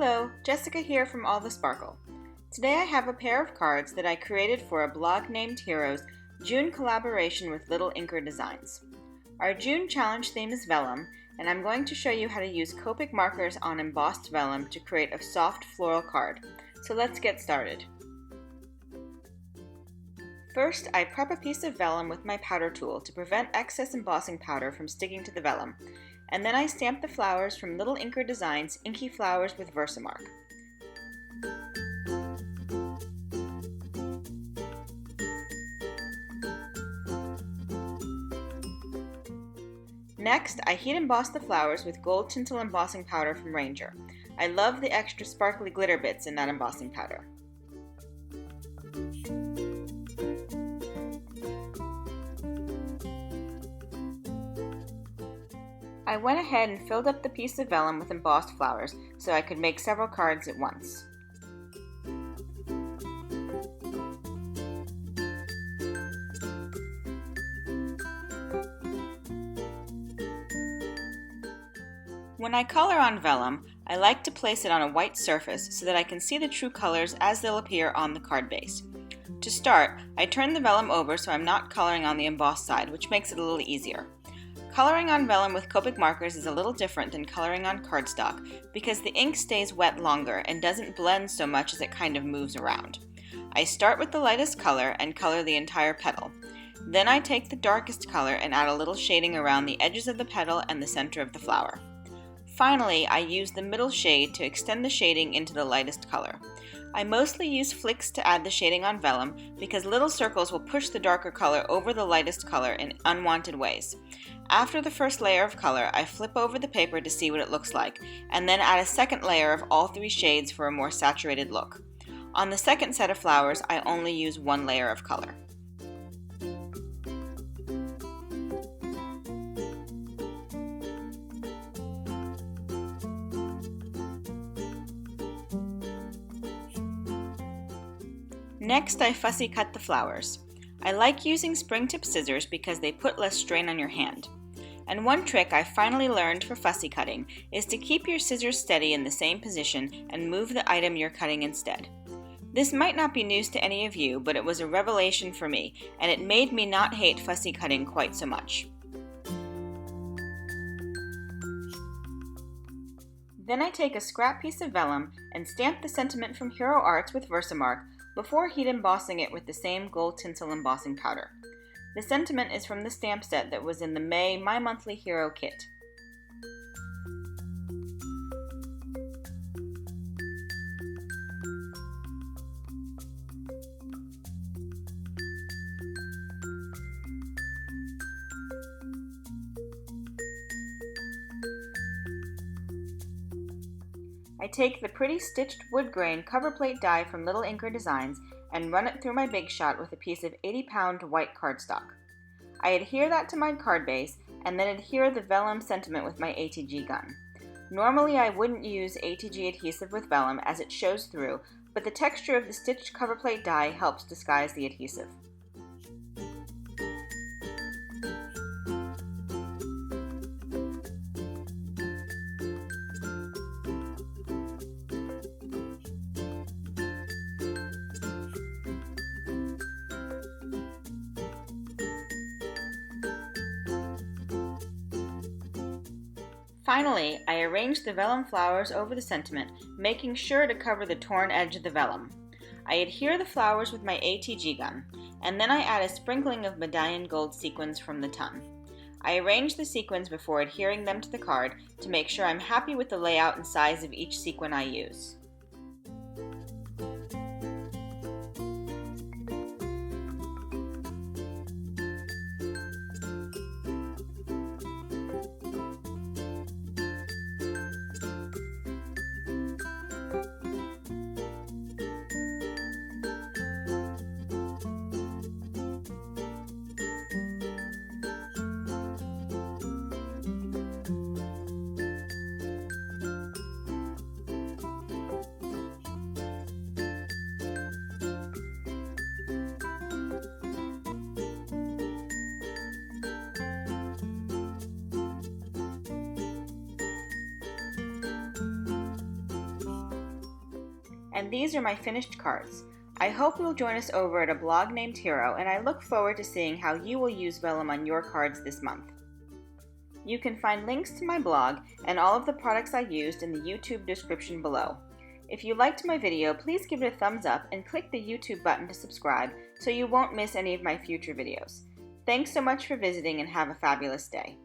Hello, Jessica here from All the Sparkle. Today I have a pair of cards that I created for a blog named Heroes June collaboration with Lil Inker Designs. Our June challenge theme is Vellum, and I'm going to show you how to use Copic markers on embossed vellum to create a soft floral card. So let's get started. First, I prep a piece of vellum with my powder tool to prevent excess embossing powder from sticking to the vellum, and then I stamp the flowers from Lil Inker Designs Inky Flowers with Versamark. Next, I heat emboss the flowers with gold tinsel embossing powder from Ranger. I love the extra sparkly glitter bits in that embossing powder. I went ahead and filled up the piece of vellum with embossed flowers so I could make several cards at once. When I color on vellum, I like to place it on a white surface so that I can see the true colors as they'll appear on the card base. To start, I turn the vellum over so I'm not coloring on the embossed side, which makes it a little easier. Coloring on vellum with Copic markers is a little different than coloring on cardstock because the ink stays wet longer and doesn't blend so much as it kind of moves around. I start with the lightest color and color the entire petal. Then I take the darkest color and add a little shading around the edges of the petal and the center of the flower. Finally, I use the middle shade to extend the shading into the lightest color. I mostly use flicks to add the shading on vellum because little circles will push the darker color over the lightest color in unwanted ways. After the first layer of color, I flip over the paper to see what it looks like, and then add a second layer of all three shades for a more saturated look. On the second set of flowers, I only use one layer of color. Next, I fussy cut the flowers. I like using spring tip scissors because they put less strain on your hand. And one trick I finally learned for fussy cutting is to keep your scissors steady in the same position and move the item you're cutting instead. This might not be news to any of you, but it was a revelation for me, and it made me not hate fussy cutting quite so much. Then I take a scrap piece of vellum and stamp the sentiment from Hero Arts with Versamark before heat embossing it with the same gold tinsel embossing powder. The sentiment is from the stamp set that was in the May My Monthly Hero kit. I take the pretty stitched wood grain cover plate die from Lil Inker Designs and run it through my Big Shot with a piece of 80-pound white cardstock. I adhere that to my card base and then adhere the vellum sentiment with my ATG gun. Normally I wouldn't use ATG adhesive with vellum as it shows through, but the texture of the stitched cover plate die helps disguise the adhesive. Finally, I arrange the vellum flowers over the sentiment, making sure to cover the torn edge of the vellum. I adhere the flowers with my ATG gun, and then I add a sprinkling of medallion gold sequins from the ton. I arrange the sequins before adhering them to the card to make sure I'm happy with the layout and size of each sequin I use. and these are my finished cards. I hope you'll join us over at a blog named Hero, and I look forward to seeing how you will use vellum on your cards this month. You can find links to my blog and all of the products I used in the YouTube description below. If you liked my video, please give it a thumbs up and click the YouTube button to subscribe so you won't miss any of my future videos. Thanks so much for visiting and have a fabulous day.